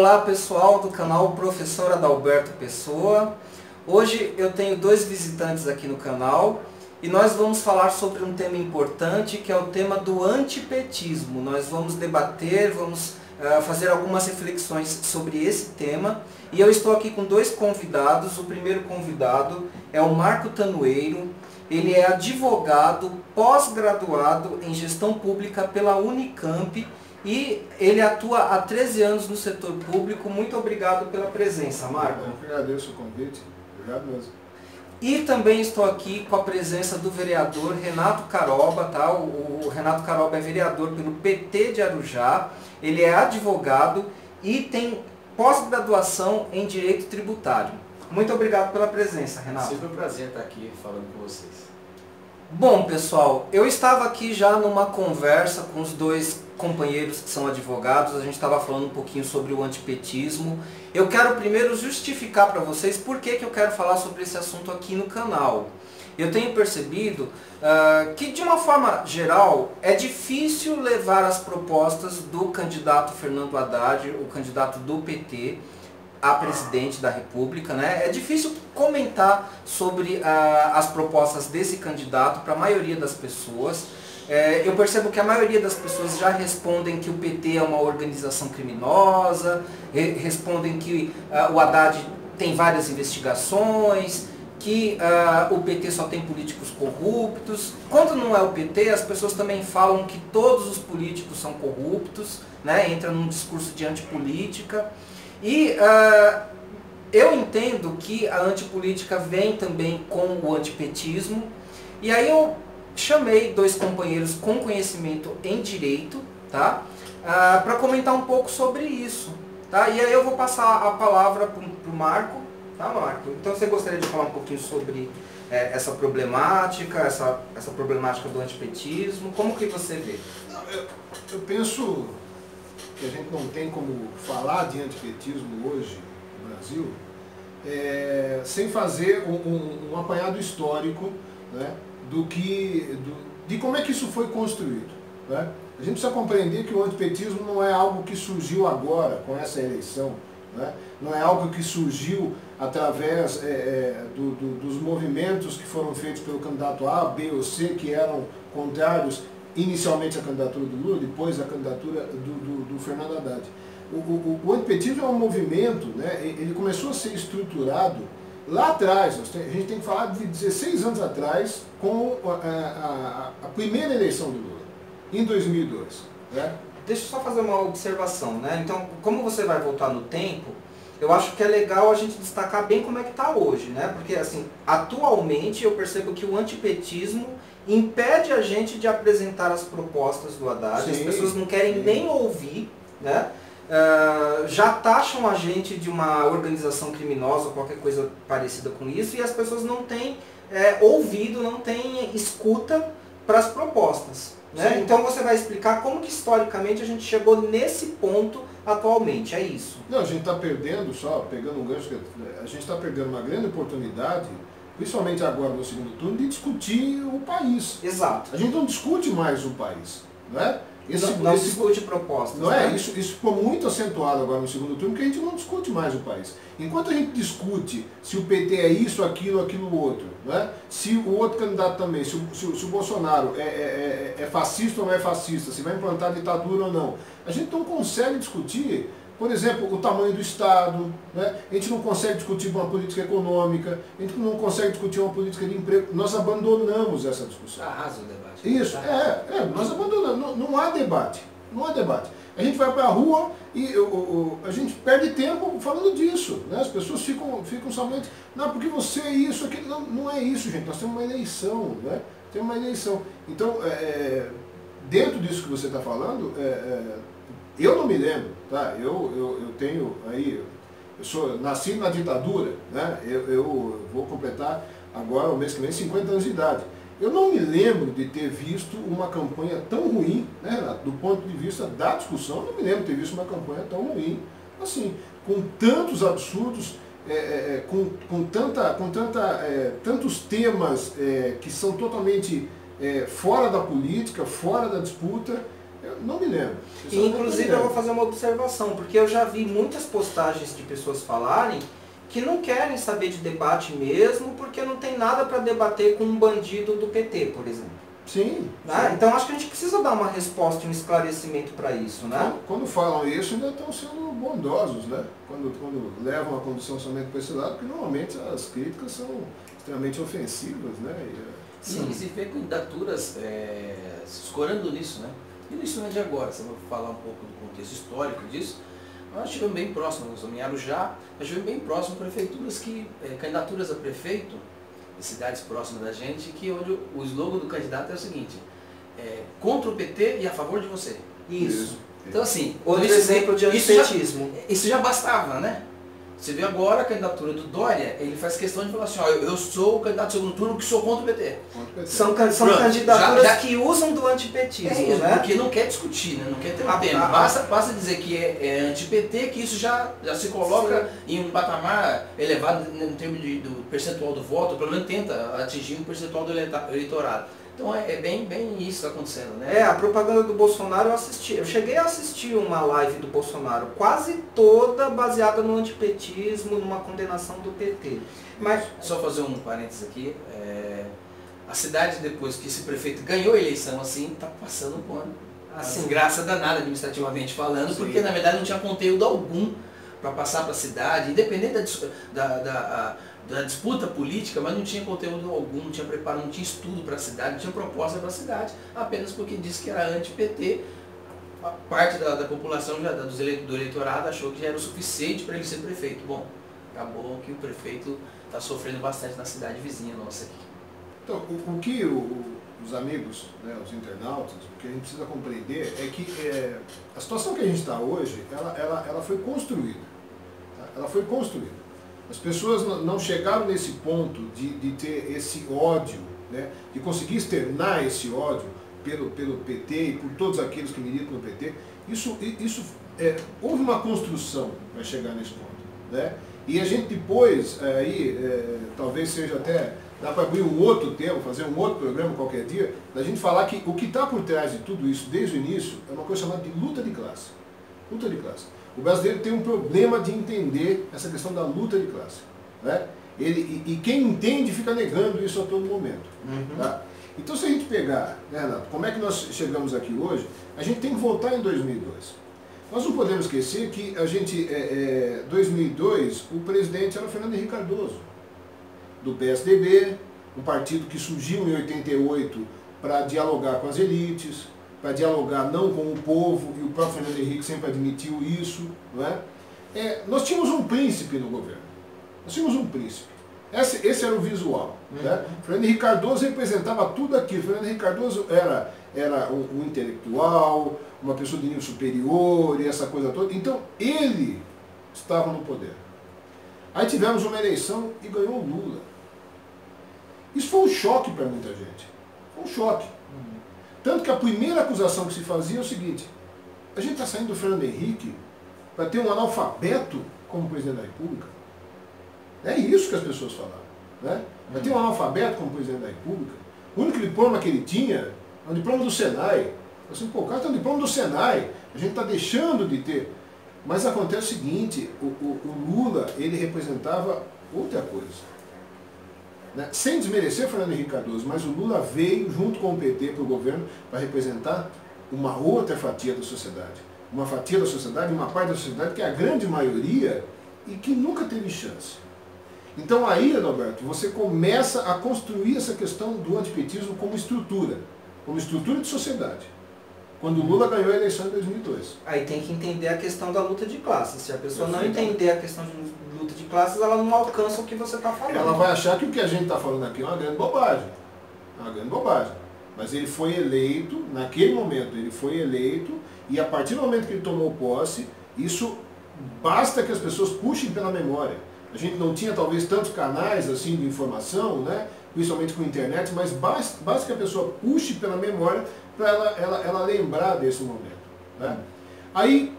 Olá pessoal do canal Professor Adalberto Pessoa. Hoje eu tenho dois visitantes aqui no canal e nós vamos falar sobre um tema importante, que é o tema do antipetismo. Nós vamos debater, vamos fazer algumas reflexões sobre esse tema. E eu estou aqui com dois convidados. O primeiro convidado é o Marco Tanoeiro. Ele é advogado pós-graduado em gestão pública pela Unicamp e ele atua há 13 anos no setor público. Muito obrigado pela presença, Marco. Eu que agradeço o convite. Obrigado mesmo. E também estou aqui com a presença do vereador Renato Caroba, tá? O Renato Caroba é vereador pelo PT de Arujá, ele é advogado e tem pós-graduação em Direito Tributário. Muito obrigado pela presença, Renato. Sempre um prazer estar aqui falando com vocês. Bom, pessoal, eu estava aqui já numa conversa com os dois companheiros que são advogados, a gente estava falando um pouquinho sobre o antipetismo. Eu quero primeiro justificar para vocês por que eu quero falar sobre esse assunto aqui no canal. Eu tenho percebido que, de uma forma geral, é difícil levar as propostas do candidato Fernando Haddad, o candidato do PT, a presidente da República, né? É difícil comentar sobre as propostas desse candidato para a maioria das pessoas. Eu percebo que a maioria das pessoas já respondem que o PT é uma organização criminosa, respondem que o Haddad tem várias investigações, que o PT só tem políticos corruptos. Quando não é o PT, as pessoas também falam que todos os políticos são corruptos, né? Entra num discurso de antipolítica. E eu entendo que a antipolítica vem também com o antipetismo. E aí eu chamei dois companheiros com conhecimento em direito, tá? Para comentar um pouco sobre isso. Tá? E aí eu vou passar a palavra para o Marco. Tá, Marco? Então você gostaria de falar um pouquinho sobre essa problemática, essa problemática do antipetismo? Como que você vê? Eu penso que a gente não tem como falar de antipetismo hoje no Brasil sem fazer um apanhado histórico, né, de como é que isso foi construído. Né? A gente precisa compreender que o antipetismo não é algo que surgiu agora com essa eleição, né? Não é algo que surgiu através dos movimentos que foram feitos pelo candidato A, B ou C, que eram contrários inicialmente à candidatura do Lula, depois à candidatura do Fernando Haddad. O antipetismo é um movimento, né? Ele começou a ser estruturado lá atrás. A gente tem que falar de 16 anos atrás, com a primeira eleição do Lula, em 2002. Né? Deixa eu só fazer uma observação, né? Então, como você vai voltar no tempo, eu acho que é legal a gente destacar bem como é que está hoje, né? Porque, assim, atualmente eu percebo que o antipetismo impede a gente de apresentar as propostas do Haddad. Sim, as pessoas não querem nem ouvir, né? Já taxam a gente de uma organização criminosa ou qualquer coisa parecida com isso, e as pessoas não têm ouvido, não têm escuta para as propostas. Né? Então você vai explicar como que historicamente a gente chegou nesse ponto atualmente, é isso? Não, a gente está perdendo, só pegando um gancho, a gente está perdendo uma grande oportunidade, principalmente agora no segundo turno, de discutir o país. Exato. A gente não discute mais o país, né? Não discute propostas. Não é? Né? Isso ficou muito acentuado agora no segundo turno, porque a gente não discute mais o país. Enquanto a gente discute se o PT é isso, aquilo outro, né? Se o outro candidato também, se o Bolsonaro é fascista ou não é fascista, se vai implantar ditadura ou não, a gente não consegue discutir, por exemplo, o tamanho do Estado, né? A gente não consegue discutir uma política econômica, a gente não consegue discutir uma política de emprego. Nós abandonamos essa discussão. Arrasa o debate. Isso, nós abandonamos, não há debate, não há debate. A gente vai para a rua e a gente perde tempo falando disso, né? As pessoas ficam somente, não, porque você é isso, aquilo. Não é isso, gente, nós temos uma eleição, né? Temos uma eleição. Então, dentro disso que você está falando, eu não me lembro, tá? Eu tenho aí, eu nasci na ditadura, né? Eu vou completar agora, o mês que vem, 50 anos de idade. Eu não me lembro de ter visto uma campanha tão ruim, né, Renato? Do ponto de vista da discussão, eu não me lembro de ter visto uma campanha tão ruim, assim, com tantos absurdos, tantos temas que são totalmente fora da política, fora da disputa, Eu não me lembro. E, inclusive eu vou fazer uma observação, porque eu já vi muitas postagens de pessoas falarem que não querem saber de debate mesmo, porque não tem nada para debater com um bandido do PT, por exemplo. Sim, Né? sim. Então acho que a gente precisa dar uma resposta, um esclarecimento para isso, né? Quando falam isso, ainda estão sendo bondosos, né? Quando levam a condução somente para esse lado, porque normalmente as críticas são extremamente ofensivas, né? Sim, e se vê candidaturas se escorando nisso, né? E isso não é de agora, se eu vou falar um pouco do contexto histórico disso, nós estivemos bem próximos, em Arujá, nós estivemos bem próximos de prefeituras que, candidaturas a prefeito, de cidades próximas da gente, que onde o slogan do candidato é o seguinte, contra o PT e a favor de você. Isso. Então assim, Outro exemplo de antipetismo. Isso já bastava, né? Você vê agora a candidatura do Dória, ele faz questão de falar assim, ó, eu sou o candidato do segundo turno que sou contra o PT. São candidaturas que usam do antipetismo, né? Porque não quer discutir, né? Não quer ter um tema. Basta dizer que é anti-PT, que isso já se coloca em um patamar elevado em termos do percentual do voto, pelo menos tenta atingir um percentual do eleitorado. Então é bem isso que está acontecendo, né? A propaganda do Bolsonaro eu assisti. Eu cheguei a assistir uma live do Bolsonaro, quase toda baseada no antipetismo, numa condenação do PT. Mas só fazer um parênteses aqui. A cidade, depois que esse prefeito ganhou a eleição assim, está passando por uma desgraça danada administrativamente falando, porque na verdade não tinha conteúdo algum para passar para a cidade, independente da disputa política, mas não tinha conteúdo algum, não tinha preparo, não tinha estudo para a cidade, não tinha proposta para a cidade, apenas porque disse que era anti-PT. Parte da população, do eleitorado, achou que já era o suficiente para ele ser prefeito. Bom, acabou que o prefeito está sofrendo bastante na cidade vizinha nossa aqui. Então, o que os amigos, né, os internautas, o que a gente precisa compreender é que a situação que a gente está hoje, ela foi construída. Tá? Ela foi construída. As pessoas não chegaram nesse ponto de ter esse ódio, né, de conseguir externar esse ódio pelo PT e por todos aqueles que militam no PT. Houve uma construção para chegar nesse ponto. Né? E a gente depois, talvez seja até, dá para abrir um outro tema, fazer um outro programa qualquer dia, da gente falar que o que está por trás de tudo isso, desde o início, é uma coisa chamada de luta de classe. Luta de classe. O brasileiro tem um problema de entender essa questão da luta de classe. Né? E quem entende fica negando isso a todo momento. Uhum. Tá? Então se a gente pegar, né, Renato, como é que nós chegamos aqui hoje, a gente tem que voltar em 2002. Nós não podemos esquecer que a gente, 2002, o presidente era o Fernando Henrique Cardoso, do PSDB, um partido que surgiu em 88 para dialogar com as elites, para dialogar não com o povo, e o próprio Fernando Henrique sempre admitiu isso. Não é? Nós tínhamos um príncipe no governo. Nós tínhamos um príncipe. Esse era o visual. Né? Fernando Henrique Cardoso representava tudo aquilo. Fernando Henrique Cardoso era um intelectual, uma pessoa de nível superior e essa coisa toda. Então, ele estava no poder. Aí tivemos uma eleição e ganhou o Lula. Isso foi um choque para muita gente. Foi um choque. Tanto que a primeira acusação que se fazia é o seguinte: a gente está saindo do Fernando Henrique para ter um analfabeto como presidente da República. É isso que as pessoas falavam. Né? Vai ter um analfabeto como presidente da República. O único diploma que ele tinha é o diploma do Senai. Assim, pô, o cara tem um diploma do Senai, a gente está deixando de ter. Mas acontece o seguinte, o Lula, ele representava outra coisa. Né? Sem desmerecer Fernando Henrique Cardoso, mas o Lula veio junto com o PT para o governo para representar uma outra fatia da sociedade. Uma fatia da sociedade, uma parte da sociedade que é a grande maioria e que nunca teve chance. Então aí, Adalberto, você começa a construir essa questão do antipetismo como estrutura de sociedade. Quando o Lula ganhou a eleição em 2002. Aí tem que entender a questão da luta de classes. Se a pessoa não entender a questão de luta de classes, ela não alcança o que você está falando. Ela vai achar que o que a gente está falando aqui é uma grande bobagem. É uma grande bobagem. Mas ele foi eleito, naquele momento ele foi eleito, e a partir do momento que ele tomou posse, isso basta que as pessoas puxem pela memória. A gente não tinha talvez tantos canais assim de informação, né? Principalmente com a internet, mas basta que a pessoa puxe pela memória para ela lembrar desse momento. Né? Aí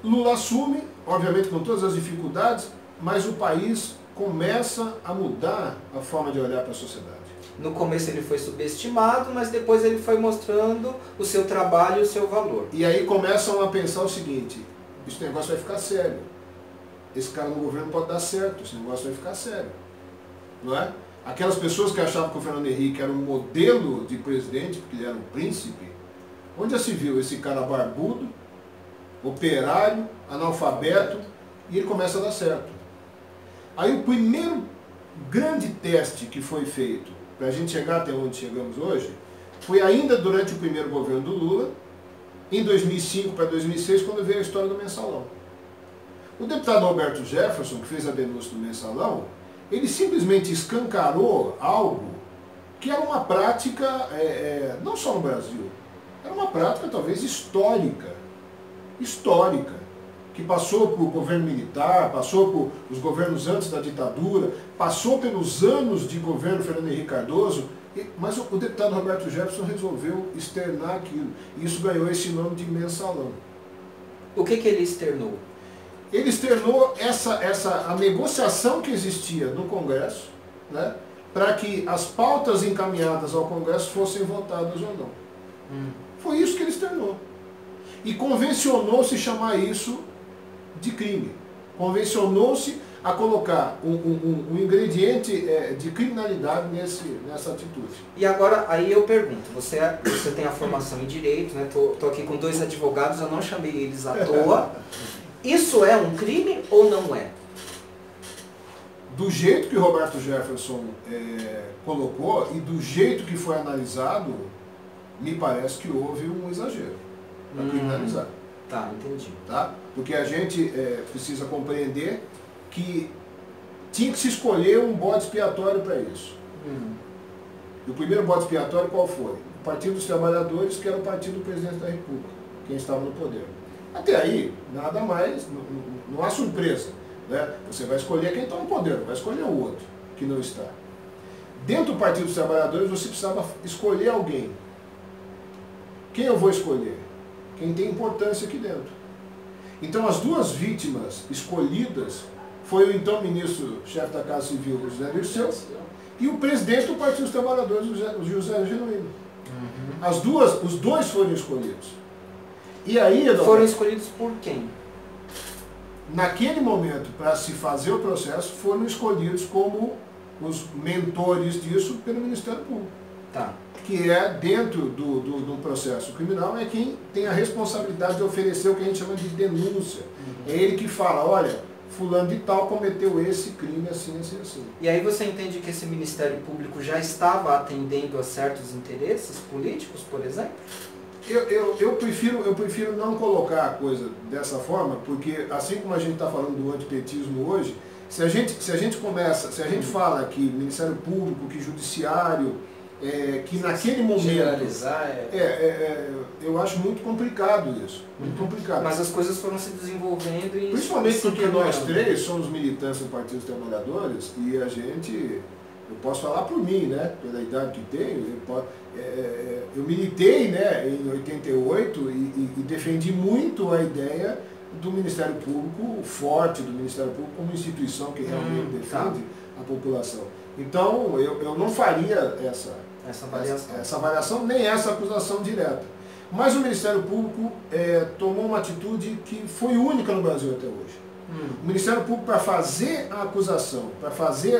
Lula assume, obviamente com todas as dificuldades, mas o país começa a mudar a forma de olhar para a sociedade. No começo ele foi subestimado, mas depois ele foi mostrando o seu trabalho e o seu valor. E aí começam a pensar o seguinte, esse negócio vai ficar sério. Esse cara no governo pode dar certo, esse negócio vai ficar sério. Não é? Aquelas pessoas que achavam que o Fernando Henrique era um modelo de presidente, porque ele era um príncipe, onde já se viu esse cara barbudo, operário, analfabeto, e ele começa a dar certo. Aí o primeiro grande teste que foi feito para a gente chegar até onde chegamos hoje, foi ainda durante o primeiro governo do Lula, em 2005 para 2006, quando veio a história do Mensalão. O deputado Roberto Jefferson, que fez a denúncia do Mensalão, ele simplesmente escancarou algo que era uma prática, não só no Brasil, era uma prática talvez histórica, que passou por governo militar, passou por os governos antes da ditadura, passou pelos anos de governo Fernando Henrique Cardoso, mas o deputado Roberto Jefferson resolveu externar aquilo. E isso ganhou esse nome de Mensalão. O que ele externou? Ele externou a negociação que existia no Congresso, né, para que as pautas encaminhadas ao Congresso fossem votadas ou não. Foi isso que ele externou. E convencionou-se chamar isso de crime. Convencionou-se a colocar um ingrediente de criminalidade nessa atitude. E agora, aí eu pergunto, você tem a formação em Direito, né? Tô aqui com dois advogados, eu não chamei eles à toa. Isso é um crime ou não é? Do jeito que o Roberto Jefferson colocou e do jeito que foi analisado, me parece que houve um exagero para criminalizar. Tá, entendi. Tá? Porque a gente precisa compreender que tinha que se escolher um bode expiatório para isso. E o primeiro bode expiatório qual foi? O Partido dos Trabalhadores, que era o partido do presidente da República, quem estava no poder. Até aí, nada mais, não há surpresa. Né? Você vai escolher quem está no poder, não vai escolher o outro, que não está. Dentro do Partido dos Trabalhadores, você precisava escolher alguém. Quem eu vou escolher? Quem tem importância aqui dentro. Então, as duas vítimas escolhidas foi o então ministro-chefe da Casa Civil, o José Dirceu, e o presidente do Partido dos Trabalhadores, o José Genuíno. Os dois foram escolhidos. E aí, foram escolhidos por quem? Naquele momento, para se fazer o processo, foram escolhidos como os mentores disso pelo Ministério Público. Tá. Que é, dentro do processo criminal, é quem tem a responsabilidade de oferecer o que a gente chama de denúncia. É ele que fala, olha, fulano de tal cometeu esse crime assim, assim, assim. E aí você entende que esse Ministério Público já estava atendendo a certos interesses políticos, por exemplo? Eu prefiro não colocar a coisa dessa forma, porque assim como a gente está falando do antipetismo hoje, se a gente fala que Ministério Público, que Judiciário, que naquele momento... Generalizar eu acho muito complicado isso. Muito complicado. Mas as coisas foram se desenvolvendo e... Principalmente porque nós três somos militantes do Partido dos Trabalhadores e a gente... Eu posso falar por mim, né? Pela idade que tenho. Eu militei, né, em 88 e defendi muito a ideia do Ministério Público forte, do Ministério Público como instituição que realmente defende a população. Então, eu não faria essa avaliação, nem essa acusação direta. Mas o Ministério Público tomou uma atitude que foi única no Brasil até hoje. O Ministério Público, para fazer a acusação, para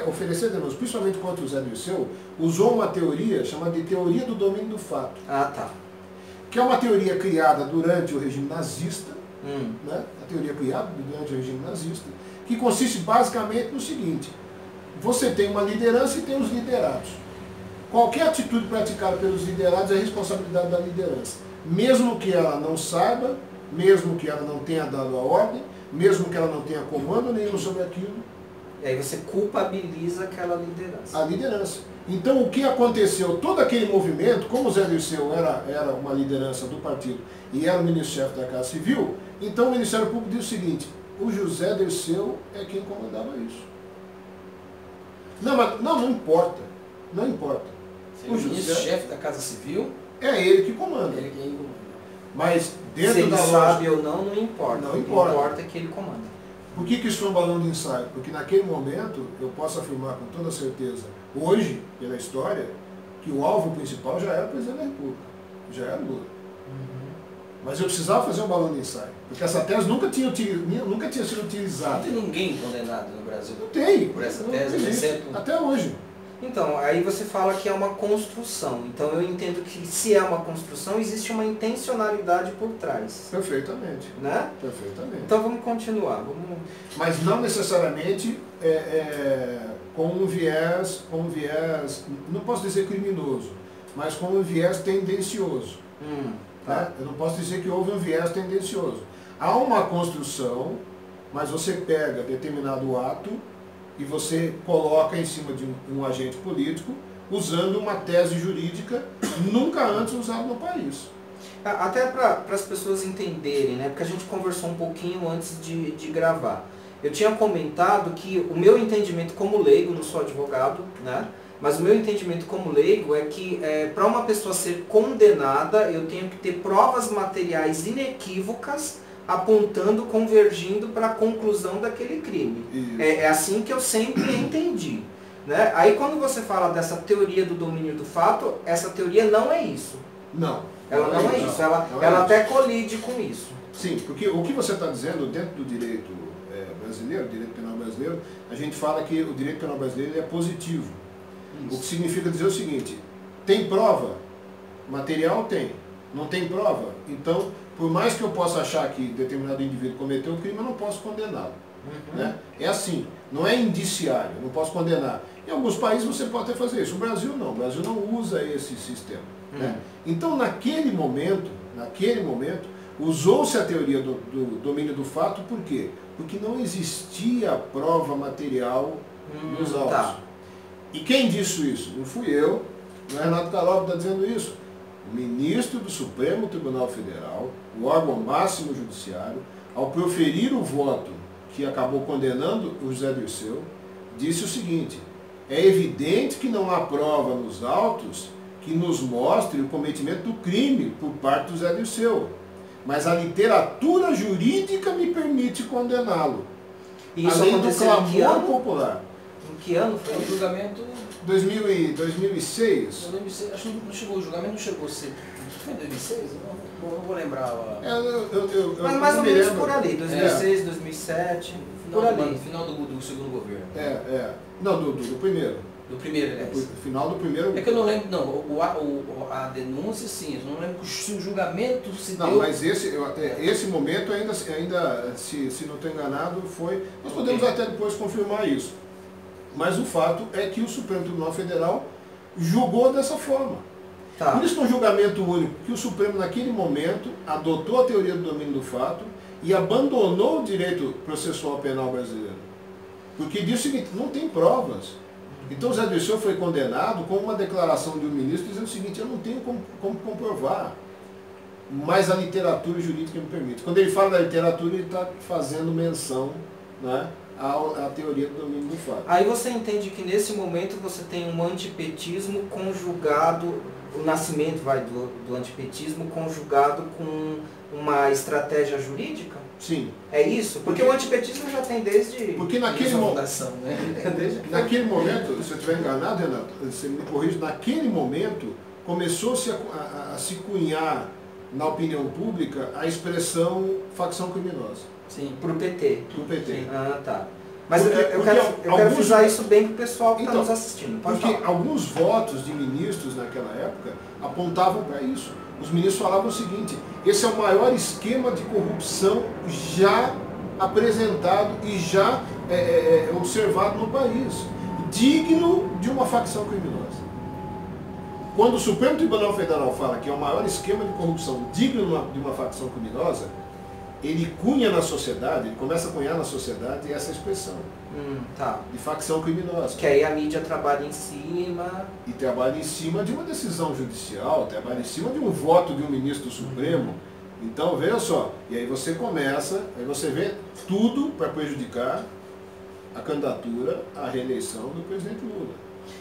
oferecer denúncia, principalmente contra o Zé Dirceu, usou uma teoria chamada de teoria do domínio do fato. Ah, tá. Que é uma teoria criada durante o regime nazista, né? A teoria criada durante o regime nazista, que consiste basicamente no seguinte: você tem uma liderança e tem os liderados. Qualquer atitude praticada pelos liderados é responsabilidade da liderança. Mesmo que ela não saiba, mesmo que ela não tenha dado a ordem, mesmo que ela não tenha comando nenhum sobre aquilo. E aí você culpabiliza aquela liderança. A liderança. Então o que aconteceu? Todo aquele movimento, como o Zé Dirceu era uma liderança do partido e era o ministro-chefe da Casa Civil, então o Ministério Público disse o seguinte: o José Dirceu é quem comandava isso. Não importa. Não importa. O ministro-chefe da Casa Civil é ele que comanda. Ele quem comanda. Mas dentro se ele da sabe ou não, não importa. Não importa. O que importa é que ele comanda. Por que isso foi um balão de ensaio? Porque naquele momento, eu posso afirmar com toda certeza, hoje, pela história, que o alvo principal já era o presidente da República, já era Lula. Mas eu precisava fazer um balão de ensaio, porque essa tese nunca tinha sido utilizada. Não tem ninguém condenado no Brasil Não tem. por essa Não tese, existe, exceto... até hoje. Então, aí você fala que é uma construção. Então eu entendo que se é uma construção, existe uma intencionalidade por trás. Perfeitamente. Né? Perfeitamente. Então vamos continuar. Mas não necessariamente com um viés, não posso dizer criminoso, mas com um viés tendencioso. Tá? Eu não posso dizer que houve um viés tendencioso. Há uma construção, mas você pega determinado ato e você coloca em cima de um agente político usando uma tese jurídica nunca antes usada no país. Até para as pessoas entenderem, né? Porque a gente conversou um pouquinho antes de gravar. Eu tinha comentado que o meu entendimento como leigo, não sou advogado, né? Mas o meu entendimento como leigo é que para uma pessoa ser condenada, eu tenho que ter provas materiais inequívocas apontando, convergindo para a conclusão daquele crime. É assim que eu sempre entendi. Né? Aí quando você fala dessa teoria do domínio do fato, essa teoria não é isso. Não. Ela não é isso. Ela até colide com isso. Sim, porque o que você está dizendo dentro do direito brasileiro, direito penal brasileiro, a gente fala que o direito penal brasileiro é positivo. Isso. O que significa dizer o seguinte, tem prova? Material tem. Não tem prova? Então, por mais que eu possa achar que determinado indivíduo cometeu o crime, eu não posso condená-lo. Né? É assim, não é indiciário, eu não posso condenar. Em alguns países você pode até fazer isso, o Brasil não usa esse sistema. Né? Então, naquele momento, usou-se a teoria do domínio do fato, por quê? Porque não existia prova material nos autos. Tá. E quem disse isso? Não fui eu, não é Renato Calói que está dizendo isso. O ministro do Supremo Tribunal Federal, o órgão máximo judiciário, ao proferir o voto que acabou condenando o José Dirceu, disse o seguinte, é evidente que não há prova nos autos que nos mostre o cometimento do crime por parte do José Dirceu, mas a literatura jurídica me permite condená-lo. Isso além do aconteceu em que clamor ano? Popular. Em que ano foi O isso? julgamento... 2006? Eu lembro, acho que não chegou, o julgamento não chegou a ser... Foi em 2006? Não vou lembrar. Mas mais ou menos por ali, 2006, 2007, por ali. Final do segundo governo. Não, do primeiro. Do primeiro, aliás. Final do primeiro. É que eu não lembro, não, a denúncia sim, eu não lembro se o julgamento se deu... Não, mas esse momento ainda se não estou enganado, foi... Nós podemos até depois confirmar isso. Mas o fato é que o Supremo Tribunal Federal julgou dessa forma. Tá. Por isso que é um julgamento único, que o Supremo naquele momento adotou a teoria do domínio do fato e abandonou o direito processual penal brasileiro. Porque diz o seguinte, não tem provas. Então o Zé Dirceu foi condenado com uma declaração de um ministro dizendo o seguinte, eu não tenho como comprovar, mas a literatura jurídica me permite. Quando ele fala da literatura, ele está fazendo menção, né, à teoria do domínio do fato. Aí você entende que nesse momento você tem um antipetismo conjugado, o nascimento do antipetismo conjugado com uma estratégia jurídica? Sim. É isso? Porque o antipetismo já tem desde... Porque naquele momento, né? naquele momento, se eu estiver enganado, Renato, você me corrige, naquele momento começou-se a se cunhar na opinião pública a expressão facção criminosa. Sim, pro PT. Pro PT. Sim. Ah, tá. Mas porque eu quero frisar isso bem pro pessoal que está nos assistindo. Pode porque falar. alguns votos de ministros naquela época apontavam para isso. Os ministros falavam o seguinte, esse é o maior esquema de corrupção já apresentado e já observado no país, digno de uma facção criminosa. Quando o Supremo Tribunal Federal fala que é o maior esquema de corrupção digno de uma facção criminosa, ele cunha na sociedade, ele começa a cunhar na sociedade essa expressão tá. de facção criminosa. Que aí a mídia trabalha em cima... E trabalha em cima de uma decisão judicial, trabalha em cima de um voto de um ministro do Supremo. Então, veja só, e aí você começa, aí você vê tudo para prejudicar a candidatura à reeleição do presidente Lula.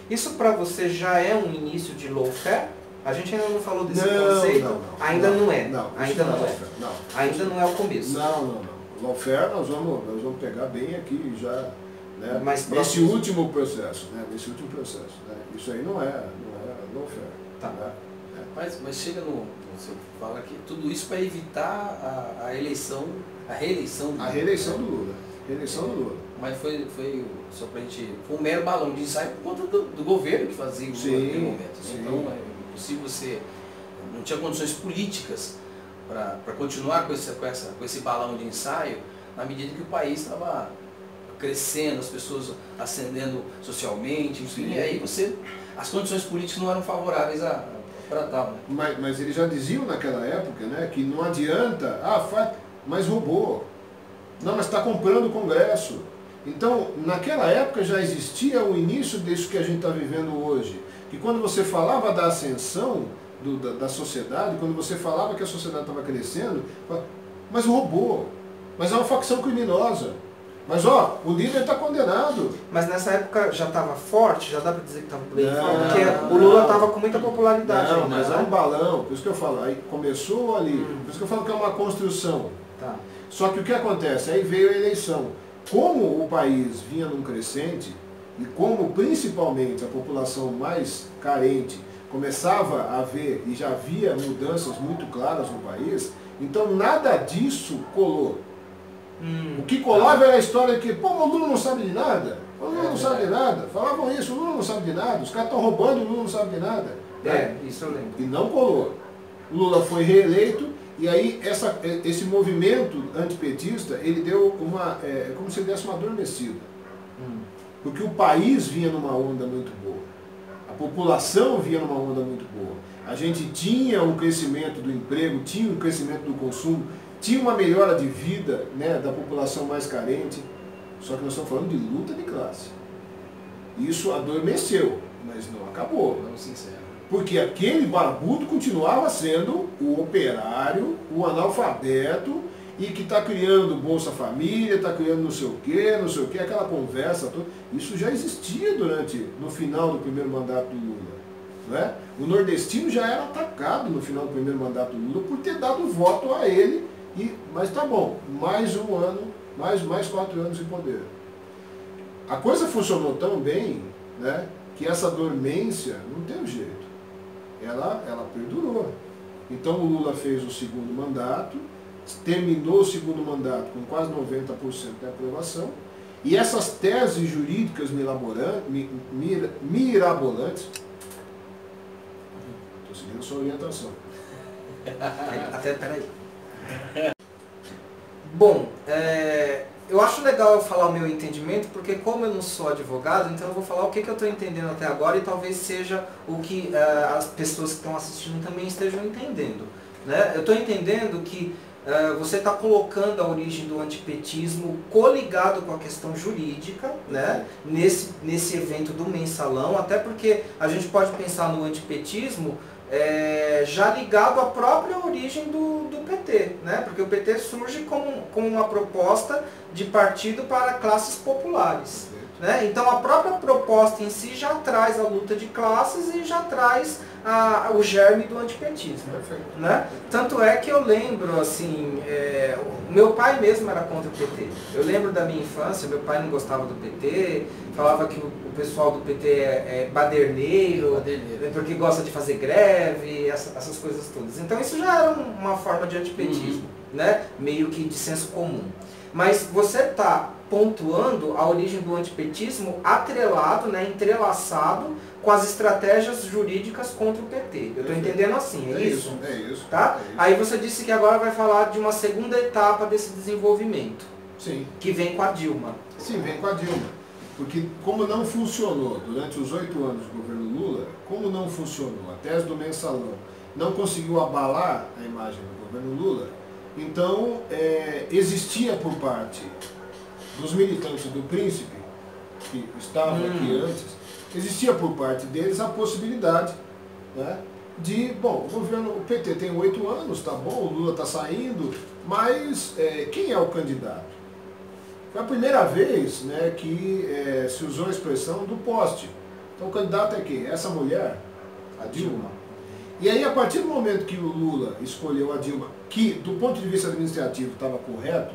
Isso para você já é um início de lawfare? A gente ainda não falou desse conceito? Ainda não é. Não, ainda não é. Não. Ainda não é o começo. Não. lawfare nós vamos pegar bem aqui já, né? Nesse último processo, né? Né? Isso aí não é lawfare. Tá. Né? Mas chega no... Você fala que tudo isso para evitar a reeleição do Lula. Reeleição do Lula. Mas foi só pra gente... Foi um mero balão de ensaio por conta do governo que fazia o Lula naquele momento. Né? Então é impossível você... Não tinha condições políticas para continuar com esse balão de ensaio na medida que o país estava crescendo, as pessoas ascendendo socialmente, enfim, e aí as condições políticas não eram favoráveis para tal. Né? Mas eles já diziam naquela época, né, que não adianta, mas roubou. Não, mas está comprando o Congresso. Então, naquela época já existia o início disso que a gente está vivendo hoje. Que quando você falava da ascensão da sociedade, quando você falava que a sociedade estava crescendo, mas roubou. Mas é uma facção criminosa. Mas o líder está condenado. Mas nessa época já estava forte, já dá para dizer que estava bem forte, porque o Lula estava com muita popularidade. Não, mas é um balão, por isso que eu falo, aí começou ali, por isso que eu falo que é uma construção. Tá. Só que o que acontece? Aí veio a eleição. Como o país vinha num crescente, e como principalmente a população mais carente começava a ver, e já havia mudanças muito claras no país, então nada disso colou. O que colava era a história que, o Lula não sabe de nada. O Lula não sabe de nada. Falavam isso, o Lula não sabe de nada. Os caras estão roubando, o Lula não sabe de nada. Isso eu lembro. E não colou. O Lula foi reeleito e aí esse movimento antipetista, ele deu como se ele desse uma adormecida. Porque o país vinha numa onda muito boa. A população vinha numa onda muito boa. A gente tinha um crescimento do emprego, tinha um crescimento do consumo, tinha uma melhora de vida, né, da população mais carente, só que nós estamos falando de luta de classe. Isso adormeceu, mas não acabou. Vamos sincero. Porque aquele barbudo continuava sendo o operário, o analfabeto, e que está criando Bolsa Família, está criando não sei o quê, aquela conversa toda. Isso já existia no final do primeiro mandato do Lula. Não é? O nordestino já era atacado no final do primeiro mandato do Lula por ter dado voto a ele. Mas tá bom, mais um ano, mais 4 anos de poder. A coisa funcionou tão bem, né, que essa dormência não teve jeito. Ela perdurou. Então o Lula fez o segundo mandato, terminou o segundo mandato com quase 90% de aprovação, e essas teses jurídicas mirabolantes, estou seguindo a sua orientação. Peraí. Bom, eu acho legal eu falar o meu entendimento, porque como eu não sou advogado, então eu vou falar o que eu estou entendendo até agora e talvez seja o que as pessoas que estão assistindo também estejam entendendo. Né? Eu estou entendendo que você está colocando a origem do antipetismo coligado com a questão jurídica, né? nesse evento do mensalão, até porque a gente pode pensar no antipetismo já ligado à própria origem do PT, né? Porque o PT surge como uma proposta de partido para classes populares. Né? Então a própria proposta em si já traz a luta de classes e já traz o germe do antipetismo. Né? Tanto é que eu lembro, assim, meu pai mesmo era contra o PT. Eu lembro da minha infância, meu pai não gostava do PT, falava que o pessoal do PT é baderneiro, porque gosta de fazer greve, essas coisas todas. Então isso já era uma forma de antipetismo, né? Meio que de senso comum. Mas você está pontuando a origem do antipetismo atrelado, né, entrelaçado com as estratégias jurídicas contra o PT. Eu estou entendendo assim, é isso? É isso. Tá? É isso. Aí você disse que agora vai falar de uma segunda etapa desse desenvolvimento. Sim. Que vem com a Dilma. Sim, vem com a Dilma. Porque como não funcionou durante os 8 anos do governo Lula, como não funcionou, a tese do mensalão não conseguiu abalar a imagem do governo Lula, então existia por parte dos militantes do Príncipe, que estavam aqui antes, existia por parte deles a possibilidade, né, de, bom, o PT tem 8 anos, tá bom, o Lula está saindo, mas quem é o candidato? Foi a primeira vez, né, que se usou a expressão do poste. Então o candidato é quem? Essa mulher, a Dilma. E aí, a partir do momento que o Lula escolheu a Dilma, que do ponto de vista administrativo estava correto,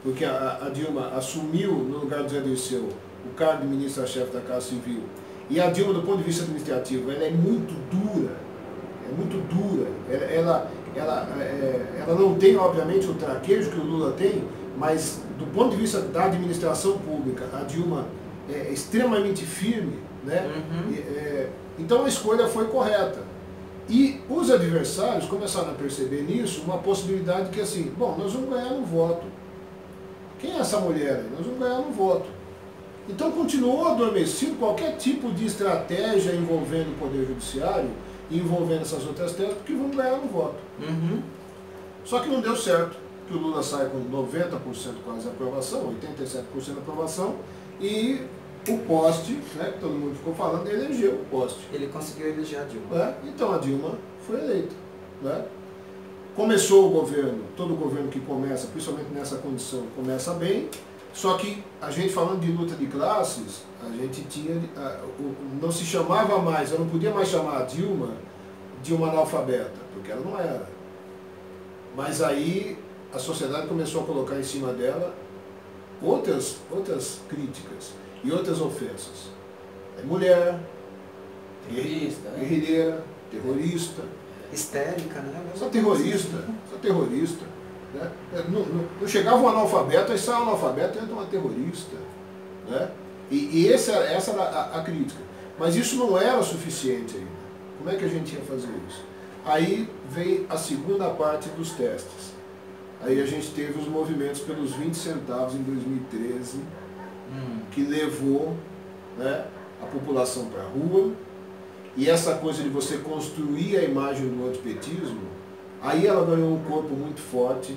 porque a Dilma assumiu no lugar do Zé Dirceu o cargo de ministra-chefe da Casa Civil, e a Dilma, do ponto de vista administrativo, ela é muito dura, ela não tem, obviamente, o traquejo que o Lula tem, mas do ponto de vista da administração pública, a Dilma é extremamente firme, né? Então a escolha foi correta. E os adversários começaram a perceber nisso uma possibilidade que assim, bom, nós vamos ganhar no voto. Quem é essa mulher aí? Nós vamos ganhar no voto. Então continuou adormecido qualquer tipo de estratégia envolvendo o Poder Judiciário, envolvendo essas outras teses, porque vamos ganhar no voto. Só que não deu certo, que o Lula sai com 90% quase de aprovação, 87% de aprovação, e o Poste, né, que todo mundo ficou falando, elegeu o Poste. Ele conseguiu eleger a Dilma. Então a Dilma foi eleita. Né? Começou o governo, todo governo que começa, principalmente nessa condição, começa bem, só que a gente falando de luta de classes, a gente tinha, não se chamava mais, eu não podia mais chamar a Dilma de uma analfabeta, porque ela não era. Mas aí a sociedade começou a colocar em cima dela outras críticas e outras ofensas. É mulher, guerrilheira, terrorista. Histérica, né? Só terrorista. Né? Não chegava um analfabeto, aí sai um analfabeto e entra uma terrorista. Né? E essa era a crítica. Mas isso não era suficiente ainda. Como é que a gente ia fazer isso? Aí veio a segunda parte dos testes. Aí a gente teve os movimentos pelos 20 centavos em 2013, que levou, né, a população para a rua. E essa coisa de você construir a imagem do antipetismo, aí ela ganhou um corpo muito forte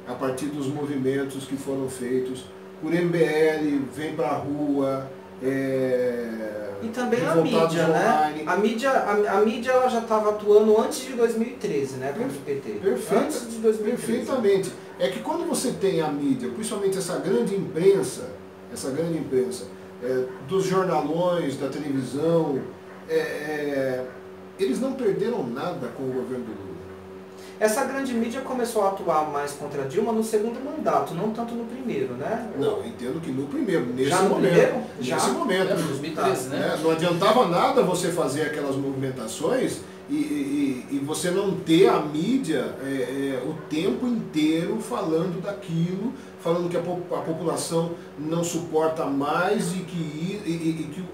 a partir dos movimentos que foram feitos. Por MBL, vem para a rua, e também a mídia, né? A mídia ela já estava atuando antes de 2013, né? Contra o PT. Antes de 2013. Perfeitamente. É que quando você tem a mídia, principalmente essa grande imprensa, dos jornalões, da televisão, eles não perderam nada com o governo do Lula. Essa grande mídia começou a atuar mais contra Dilma no segundo mandato, não tanto no primeiro, né? Não, eu entendo que no primeiro, nesse já no momento. Primeiro? Nesse momento. 2013, né? Não adiantava nada você fazer aquelas movimentações e você não ter a mídia o tempo inteiro falando daquilo, falando que a população não suporta mais e que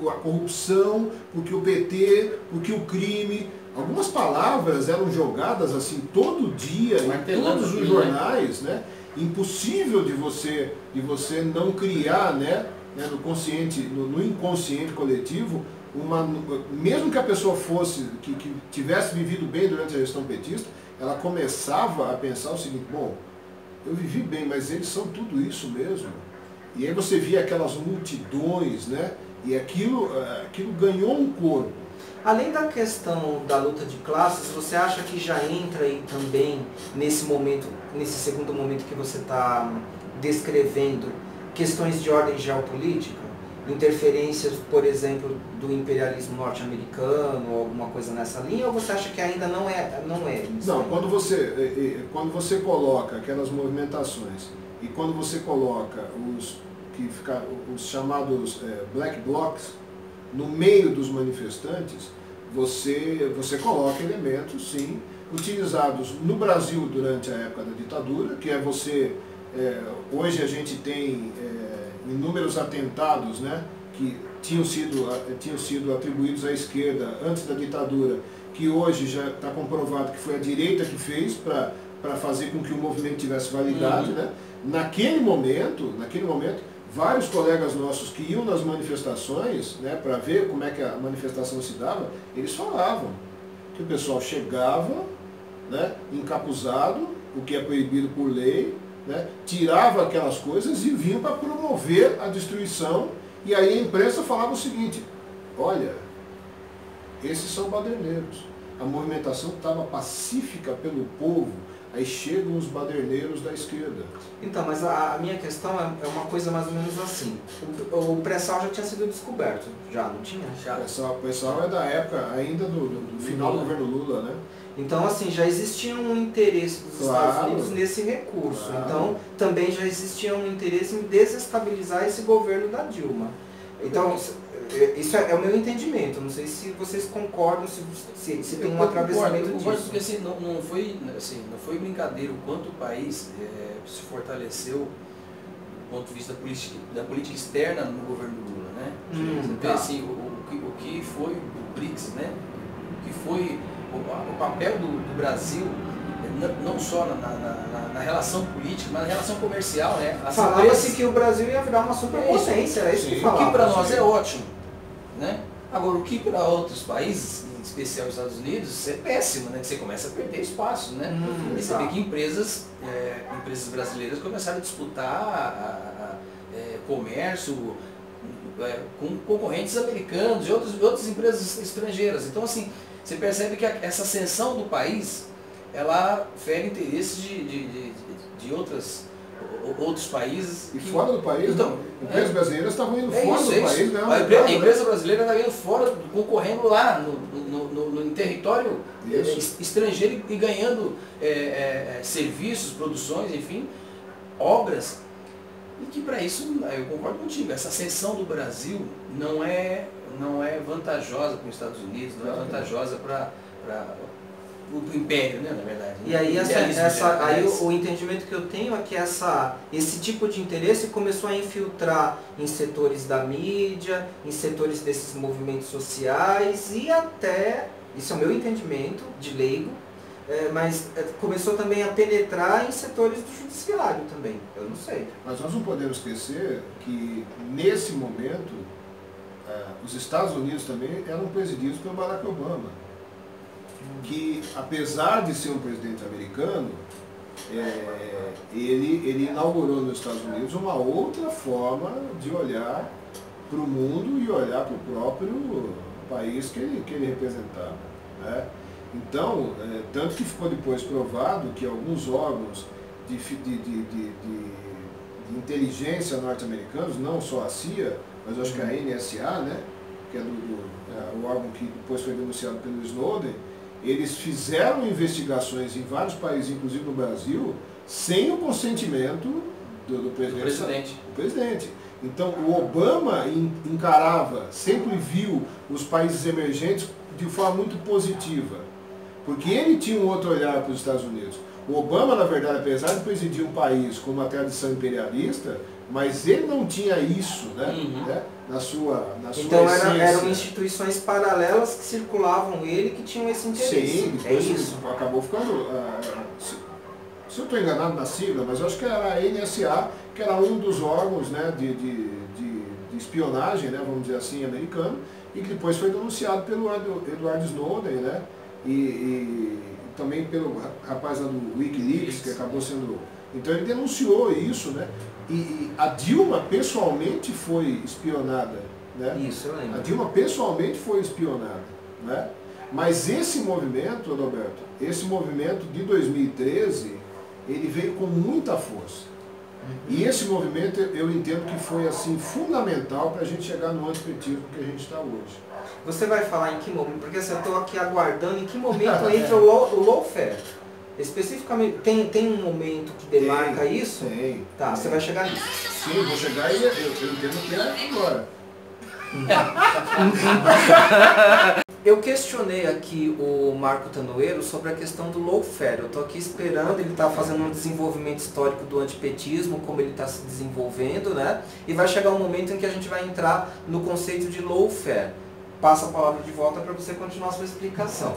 a corrupção, porque o PT, porque o crime. Algumas palavras eram jogadas assim todo dia em todos os jornais, né? Impossível de você não criar, né, no consciente, no inconsciente coletivo, mesmo que a pessoa fosse, que tivesse vivido bem durante a gestão petista, ela começava a pensar o seguinte: bom, eu vivi bem, mas eles são tudo isso mesmo. E aí você via aquelas multidões, né? E aquilo ganhou um corpo. Além da questão da luta de classes, você acha que já entra aí também nesse momento, nesse segundo momento que você está descrevendo, questões de ordem geopolítica? Interferências, por exemplo, do imperialismo norte-americano ou alguma coisa nessa linha? Ou você acha que ainda não é? Não, quando você coloca aquelas movimentações e quando você coloca os chamados black blocs no meio dos manifestantes, você coloca elementos, sim, utilizados no Brasil durante a época da ditadura, que é hoje a gente tem inúmeros atentados, né, que tinham sido atribuídos à esquerda antes da ditadura, que hoje já está comprovado que foi a direita que fez para fazer com que o movimento tivesse validade. Né? Naquele momento, vários colegas nossos que iam nas manifestações, né, para ver como é que a manifestação se dava, eles falavam que o pessoal chegava, né, encapuzado, o que é proibido por lei, né, tirava aquelas coisas e vinham para promover a destruição. E aí a imprensa falava o seguinte: olha, esses são baderneiros. A movimentação estava pacífica pelo povo, aí chegam os baderneiros da esquerda. Então, mas a minha questão é uma coisa mais ou menos assim. O pré-sal já tinha sido descoberto, já não tinha? Já. O pré-sal é da época ainda do final do governo Lula, né? Então, assim, já existia um interesse dos Estados Unidos nesse recurso. Então, também já existia um interesse em desestabilizar esse governo da Dilma. Então, isso é o meu entendimento. Não sei se vocês concordam, se tem um atravessamento disso. Porque assim, não foi brincadeira o quanto o país se fortaleceu do ponto de vista da política externa no governo do Lula, né? Então, assim, o que foi o BRICS, né? O que foi o papel do Brasil, não só na relação política, mas na relação comercial, né? Falava-se que o Brasil ia virar uma superpotência, era isso que falava. O que para nós é ótimo, né? Agora, o que para outros países, em especial os Estados Unidos, é péssimo, né? Que você começa a perder espaço, né? E você vê que empresas brasileiras começaram a disputar comércio com concorrentes americanos e outras empresas estrangeiras. Então, assim, você percebe que essa ascensão do país, ela fere interesses de outros países. E fora do país, então, empresas brasileiras estavam indo fora do país, né? A empresa brasileira estava indo fora, concorrendo lá no território estrangeiro e ganhando serviços, produções, enfim, obras. E que para isso, eu concordo contigo, essa ascensão do Brasil não é vantajosa para os Estados Unidos, não é vantajosa para o império, né, na verdade. E aí, o entendimento que eu tenho é que esse tipo de interesse começou a infiltrar em setores da mídia, em setores desses movimentos sociais e até, isso é o meu entendimento de leigo, mas começou também a penetrar em setores do judiciário também, eu não sei. Mas nós não podemos esquecer que nesse momento os Estados Unidos também eram presididos pelo Barack Obama, que apesar de ser um presidente americano, ele inaugurou nos Estados Unidos uma outra forma de olhar para o mundo e olhar para o próprio país que ele representava, né? Então, tanto que ficou depois provado que alguns órgãos de inteligência norte-americanos, não só a CIA, mas acho que a NSA, né, que é o órgão que depois foi denunciado pelo Snowden, eles fizeram investigações em vários países, inclusive no Brasil, sem o consentimento do presidente. Então, o Obama sempre viu os países emergentes de forma muito positiva, porque ele tinha um outro olhar para os Estados Unidos. O Obama, na verdade, apesar de presidir um país com uma tradição imperialista, mas ele não tinha isso, né, na sua então essência. Eram instituições paralelas que circulavam ele que tinham esse interesse. Sim, depois acabou ficando... se eu estou enganado na sigla, mas eu acho que era a NSA, que era um dos órgãos, né, de espionagem, né, vamos dizer assim, americano, e que depois foi denunciado pelo Edward Snowden, né, e também pelo rapaz lá do Wikileaks, que acabou sendo... Então ele denunciou isso, né? E a Dilma pessoalmente foi espionada, né? Isso, eu lembro. A Dilma pessoalmente foi espionada, né? Mas esse movimento, Adalberto, esse movimento de 2013, ele veio com muita força. E esse movimento eu entendo que foi assim fundamental para a gente chegar no antipetismo que a gente está hoje. Você vai falar em que momento? Porque assim, eu estou aqui aguardando em que momento entra o lawfare. Especificamente, tem um momento que demarca isso? Tem. Tá, você vai chegar nisso. Sim, vou chegar e eu entendo que é agora. Eu questionei aqui o Marco Tanoeiro sobre a questão do lawfare. Eu estou aqui esperando, ele está fazendo um desenvolvimento histórico do antipetismo, como ele está se desenvolvendo, né? E vai chegar um momento em que a gente vai entrar no conceito de lawfare. Passa a palavra de volta para você continuar a sua explicação.